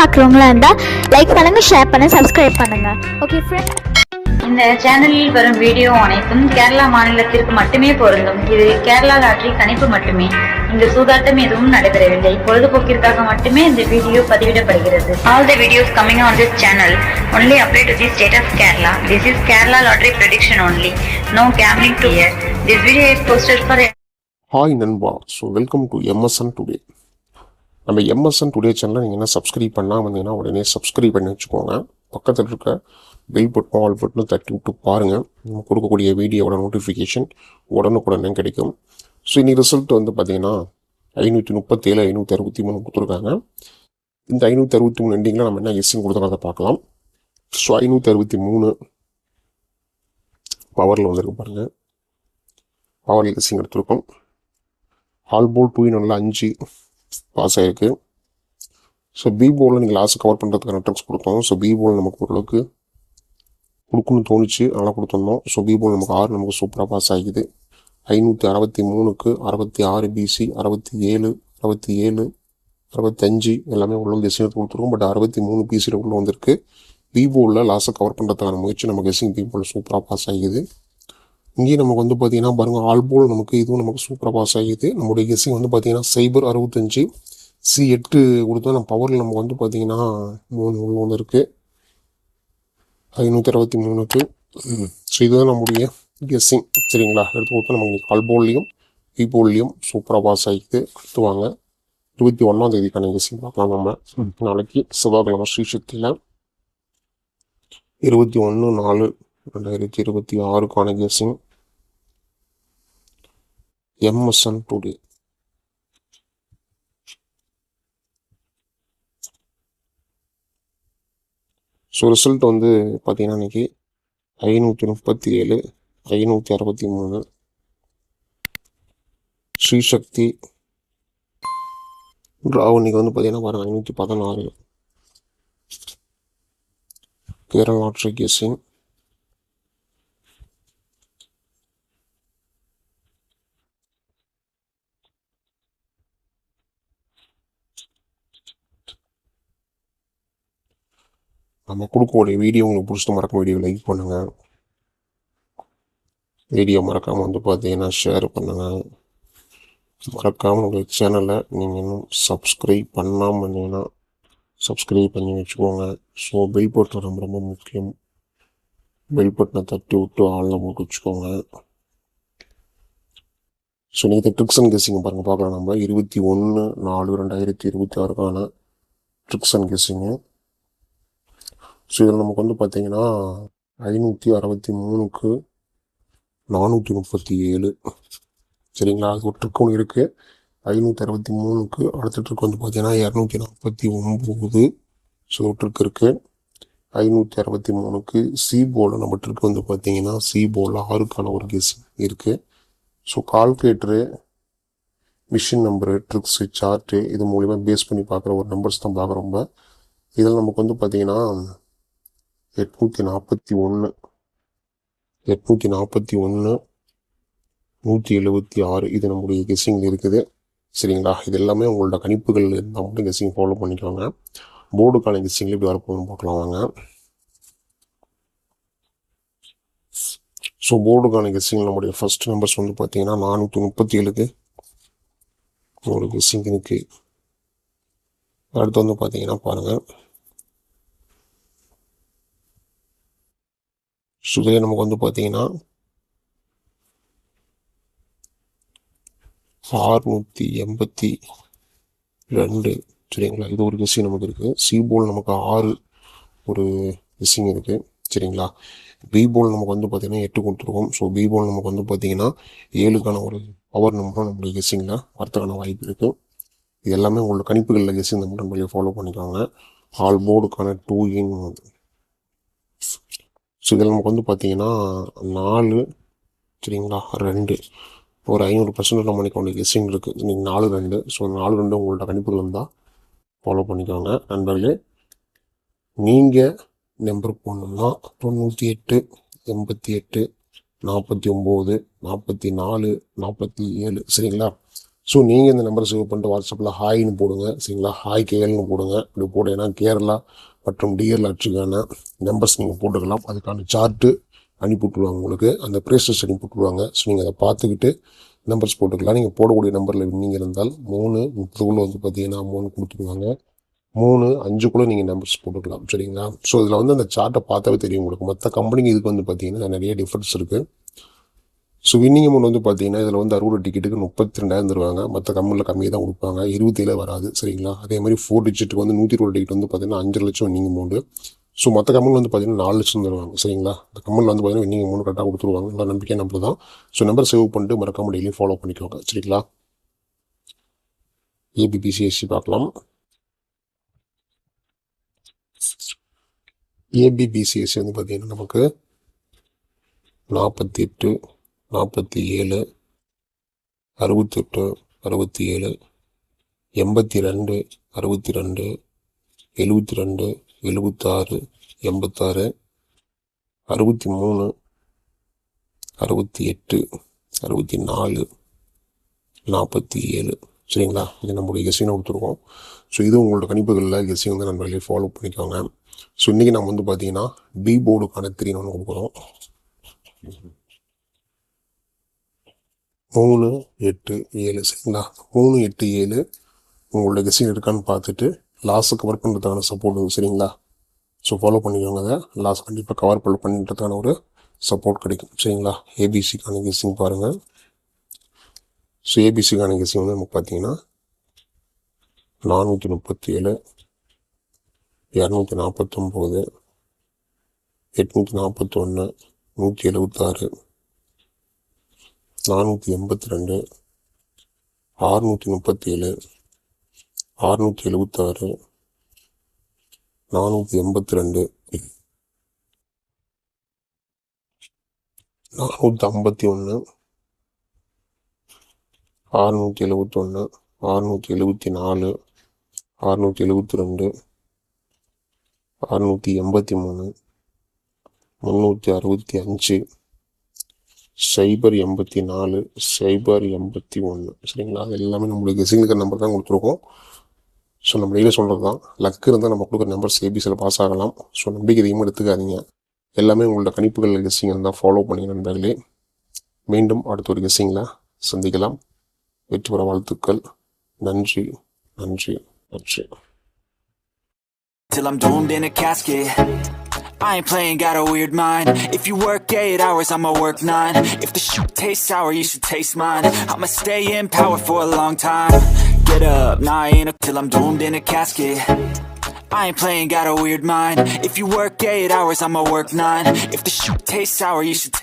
பார்க்குறவங்களா இருந்தால் லைக் பண்ணுங்கள், ஷேர் பண்ணுங்கள், சப்ஸ்கிரைப் பண்ணுங்கள். ஓகே ஃப்ரெண்ட், இந்த சேனலில் வரும் வீடியோ அனைத்தும் கேரளா மாநிலத்திற்கு மட்டுமே பொருந்தும். இது கேரளா லாட்டரி கணிப்பு மட்டுமே. இங்கு சூதாட்டம் எதுவும் நடைபெறவில்லை. பொழுதுபோக்கிற்காக மட்டுமே இந்த video பதிவிடப்படுகிறது. All the videos coming on this channel only apply to the state of Kerala. This is Kerala lottery prediction only. No gambling to here. This video is posted for hi நண்பா. So welcome to MSN today. நம்ம MSN today சேனலை நீங்கள் என்ன subscribe பண்ணால் வந்தீங்கன்னா உடனே subscribe பண்ணி வச்சுக்கோங்க. பக்கத்தில் இருக்க பெல் பட்டன் ஆல் பட்டனும் தட்டி விட்டு பாருங்கள். நம்ம கொடுக்கக்கூடிய வீடியோவோட நோட்டிஃபிகேஷன் உடனுக்குடனே கிடைக்கும். ஸோ இன்னைக்கு ரிசல்ட் வந்து பார்த்தீங்கன்னா 537 563 கொடுத்துருக்காங்க. இந்த 563 எண்டிங்கில் நம்ம என்ன கெஸ்ஸிங் கொடுத்துருக்கறத பார்க்கலாம். ஸோ 563 பவரில் வந்துருக்கு பாருங்கள். பவரில் கெஸ்ஸிங் எடுத்துருக்கோம். ஆல்போல் 2 5 பாஸ் ஆகிருக்கு. ஸோ பி போலில் நீங்கள் லாஸ்ட் கவர் பண்ணுறதுக்கான ட்ரிக்ஸ் கொடுத்தோம். ஸோ பி போல் நமக்கு ஓரளவுக்கு கொடுக்கணும்னு தோணுச்சு, நல்லா கொடுத்துருந்தோம். ஸோ பி போல் நமக்கு 6 நமக்கு சூப்பராக பாஸ் ஆகிக்குது. 563க்கு 66 பிசி, 67 67 65 எல்லாமே உள்ள கெஸ்ஸிங் எடுத்து கொடுத்துருக்கோம். பட் 63 பிசியில் உள்ள வந்திருக்கு. பி போலில் லாஸ்ட்டை கவர் பண்ணுறதுக்கான முயற்சி நம்ம கெஸ்ஸிங் பி போல் சூப்பராக பாஸ் ஆகிக்குது. இங்கேயும் நமக்கு வந்து பார்த்தீங்கன்னா பாருங்கள், ஆல்போல் நமக்கு இதுவும் நமக்கு சூப்பராக பாஸ் ஆகிது. நம்மளுடைய கெஸ்ஸிங் வந்து பார்த்தீங்கன்னா சைபர் 65 C8 கொடுத்தோம். நம்ம பவரில் நமக்கு வந்து பார்த்தீங்கன்னா 3 உள்ள ஒன்று இருக்குது 563க்கு. ஸோ இதுதான் நம்முடைய கெஸ்ஸிங். சரிங்களா, எடுத்து கொடுத்தோம். நமக்கு இன்றைக்கி ஆல்போல்லையும் பீபோல்லையும் சூப்பராக பாஸ் ஆகிட்டு அடுத்து வாங்க 21ஆம் தேதிக்கான கெஸ்ஸிங் பார்க்கலாம். நம்ம நாளைக்கு செவ்வாய்க்கிழமை ஸ்ரீசக்தியில் 21/4/2026க்கான guessing MSN today. So result வந்து பார்த்தீங்கன்னா இன்றைக்கி 537 563 ஸ்ரீசக்தி ராவ். இன்றைக்கி வந்து பார்த்தீங்கன்னா பாருங்கள் 516 கேரளா லாட்டரி கெஸ்ஸிங். நம்ம கொடுக்கக்கூடிய வீடியோ உங்களுக்கு பிடிச்சது மறக்காம வீடியோ லைக் பண்ணுங்கள். வீடியோ மறக்காமல் வந்து பார்த்தீங்கன்னா ஷேர் பண்ணுங்கள். மறக்காமல் உங்கள் சேனலை நீங்கள் இன்னும் சப்ஸ்கிரைப் பண்ணாமல் இருந்தீங்கன்னா சப்ஸ்கிரைப் பண்ணி வச்சுக்கோங்க. ஸோ பெல் பட்டன் ரொம்ப ரொம்ப முக்கியம். பெல் பட்டனை தட்டி விட்டு ஆளில் போட்டு வச்சுக்கோங்க. ஸோ நீங்கள் ட்ரிக்ஸ் அண்ட் கெஸ்ஸிங் பாருங்கள் பார்க்கலாம். நம்ம 21/4/2026க்கான ட்ரிக்ஸ் அண்ட் கெஸ்ஸிங்கு. ஸோ இதில் நமக்கு வந்து பார்த்தீங்கன்னா 563க்கு 437. சரிங்களா, அது ஒரு ட்ரிக் ஒன்று இருக்குது. 563க்கு அடுத்த ட்ரிக் வந்து பார்த்தீங்கன்னா 249. ஸோ ஒரு ட்ரிக் இருக்குது. 563க்கு சி போலில் நம்ம ட்ரிக் வந்து பார்த்தீங்கன்னா சி போலில் 6க்கான ஒரு கெஸ்ஸிங் இருக்குது. So calculator, machine number, tricks, chart இது மூலிமா பேஸ் பண்ணி பார்க்குற ஒரு நம்பர்ஸ் தான் பார்க்குறோம். ரொம்ப இதில் நமக்கு வந்து பார்த்தீங்கன்னா 841 176 இது நம்முடைய கெஸ்ஸிங்கில் இருக்குது. சரிங்களா, இது எல்லாமே உங்களோட கணிப்புகள் இருந்தால் மட்டும் கெஸ்ஸிங் ஃபாலோ பண்ணிக்கோங்க. போர்டுக்கான கெஸ்ஸிங்கில் இப்படி வரப்போகுதுன்னு பார்க்கலாம் வாங்க. ஸோ போர்டுக்கான கெஸ்ஸிங் நம்முடைய ஃபர்ஸ்ட் நம்பர்ஸ் வந்து பார்த்தீங்கன்னா 437க்கு ஒரு கெஸ்ஸிங் இருக்குது. அடுத்து வந்து பார்த்தீங்கன்னா பாருங்கள், ஸோ இதிலே நமக்கு வந்து பார்த்தீங்கன்னா 682. சரிங்களா, இது ஒரு கெஸ்ஸிங் நமக்கு இருக்குது. சி போல் நமக்கு 6 ஒரு கெஸ்ஸிங் இருக்குது. சரிங்களா, பி போல் நமக்கு வந்து பார்த்தீங்கன்னா 8 கொடுத்துருக்கோம். ஸோ பி போல் நமக்கு வந்து பார்த்தீங்கன்னா 7க்கான ஒரு பவர் நம்பரும் நம்மளுடைய கெஸ்ஸிங்கில் வரத்துக்கான வாய்ப்பு இருக்குது. இது எல்லாமே உங்களோட கணிப்புகளில் கெஸ்ஸிங் நம்ம நம்மளே ஃபாலோ பண்ணிக்கோங்க. ஆல் போர்டுக்கான 2 இன். ஸோ இதில் நமக்கு வந்து பார்த்தீங்கன்னா 4 சரிங்களா 2 ஒரு 500% நம்ம பண்ணிக்கோங்க கெஸ்ஸிங் இருக்குது. நீங்கள் 4 2. ஸோ 4 2 உங்களோட கணிப்புகள் இருந்தால் ஃபாலோ பண்ணிக்கோங்க நண்பர்களே. நீங்கள் நம்பர் போடணும்னா 98 88 49 44 47. சரிங்களா, ஸோ நீங்கள் இந்த நம்பரை சேவ் பண்ணிட்டு வாட்ஸ்அப்பில் ஹாய்னு போடுங்க சரிங்களா, ஹாய் கேஎல்னு போடுங்க. இப்படி போட்டீங்கன்னா கேரளா மற்றும் டிஆர் லாட்ரிக்கான நம்பர்ஸ் நீங்கள் போட்டுக்கலாம். அதுக்கான சார்ட்டு அனுப்பி விட்ருவாங்க, உங்களுக்கு அந்த ப்ரேசஸ் அனுப்பி விட்ருவாங்க. ஸோ நீங்கள் அதை பார்த்துக்கிட்டு நம்பர்ஸ் போட்டுக்கலாம். நீங்கள் போடக்கூடிய நம்பரில் வின்னிங் இருந்தால் 3:30 வந்து பார்த்தீங்கன்னா 3 கொடுத்துருவாங்க. 3:05 நீங்கள் நம்பர்ஸ் போட்டுக்கலாம் சரிங்களா. ஸோ இதில் வந்து அந்த சார்ட்டை பார்த்தாவே தெரியும் உங்களுக்கு. மற்ற கம்பெனிக்கு இதுக்கு வந்து பார்த்தீங்கன்னா நிறைய டிஃப்ரென்ஸ் இருக்குது. ஸோ வின்னிங் அமௌண்ட் வந்து பார்த்தீங்கன்னா இதில் வந்து 60 டிக்கெட்டுக்கு 32,000 தருவாங்க. மற்ற கம்பெனியில் கம்மியாக தான் கொடுப்பாங்க, 27 வராது சரிங்களா. அதே மாதிரி 4 டிஜிட்டுக்கு வந்து 120 டிக்கெட் வந்து பார்த்தீங்கன்னா 5 லட்சம் வின்னிங் அமௌண்ட். ஸோ மற்ற கம்பெனியில் வந்து பார்த்தீங்கன்னா 4 லட்சம் தருவாங்க சரிங்களா. இந்த கம்பெனியில் வந்து பார்த்தீங்கன்னா வின்னிங் அமௌண்ட் கரெக்டாக கொடுத்துருவாங்க. நல்லா நம்பிக்கை நம்பர் தான். ஸோ நம்பர் சேவ் பண்ணிட்டு மறக்காம டெய்லியும் ஃபாலோ பண்ணிக்கோங்க சரிங்களா. ஏபிபிசிஎஸ்சி பார்க்கலாம். ஏபிபிசிஎஸ்சி வந்து பார்த்தீங்கன்னா நமக்கு 48, 47, 68, 67, 82, 62, 72, 76, 86, 63, 68, 64, 47 சரிங்களா. இது நம்மளுடைய கெஸ்ஸிங் கொடுத்துருக்கோம். ஸோ இது உங்களோட கணிப்புகளில் கெஸ்ஸிங் வந்து நண்பர்களே ஃபாலோ பண்ணிக்கோங்க. ஸோ இன்றைக்கி நம்ம வந்து பார்த்தீங்கன்னா பி போர்டுக்கான 3 ஒன்று கொடுக்குறோம். 3, 8, 7 சரிங்களா. 3, 8, 7 உங்களோட கெஸ்ஸிங் இருக்கான்னு பார்த்துட்டு லாஸை கவர் பண்ணுறதுக்கான சப்போர்ட் சரிங்களா. ஸோ ஃபாலோ பண்ணிக்கோங்க. அதை லாஸ் கண்டிப்பாக கவர் பண்ணுறதுக்கான ஒரு சப்போர்ட் கிடைக்கும் சரிங்களா. ஏபிசிக்கான கெஸ்ஸிங் பாருங்கள். ஸோ ஏபிசிக்கான கெஸ்ஸிங் வந்து நமக்கு பார்த்தீங்கன்னா 437, 249, 841, 176, 482, 637, 676, 482, 451, 671, 674, 672, 683, 365, 084, 081 சரிங்களா. அது எல்லாமே நம்மளுடைய கெஸ்ஸிங் நம்பர் தான் கொடுத்துருக்கோம். ஸோ நம்ம டெய்லி சொல்கிறது தான், லக்கு இருந்தால் நம்ம கொடுக்குற நம்பர்ஸ் ஏபிசியில் பாஸ் ஆகலாம். ஸோ நம்பிக்கை அதிகமாக எடுத்துக்காதீங்க. எல்லாமே உங்களோட கணிப்புகள் கெஸ்ஸிங் இருந்தால் ஃபாலோ பண்ணி நண்பர்களே. மீண்டும் அடுத்த ஒரு கெஸ்ஸிங்கில் சந்திக்கலாம். வெற்றி பெற வாழ்த்துக்கள். நன்றி நன்றி நன்றி. Till I'm doomed in a casket, I ain't playing, got a weird mind. If you work 8 hours, I'ma work 9. If the shoot tastes sour, you should taste mine. I'ma stay in power for a long time. Get up, nah I ain't till I'm doomed in a casket. I ain't playing, got a weird mind. If you work 8 hours, I'ma work 9. If the shoot tastes sour, you should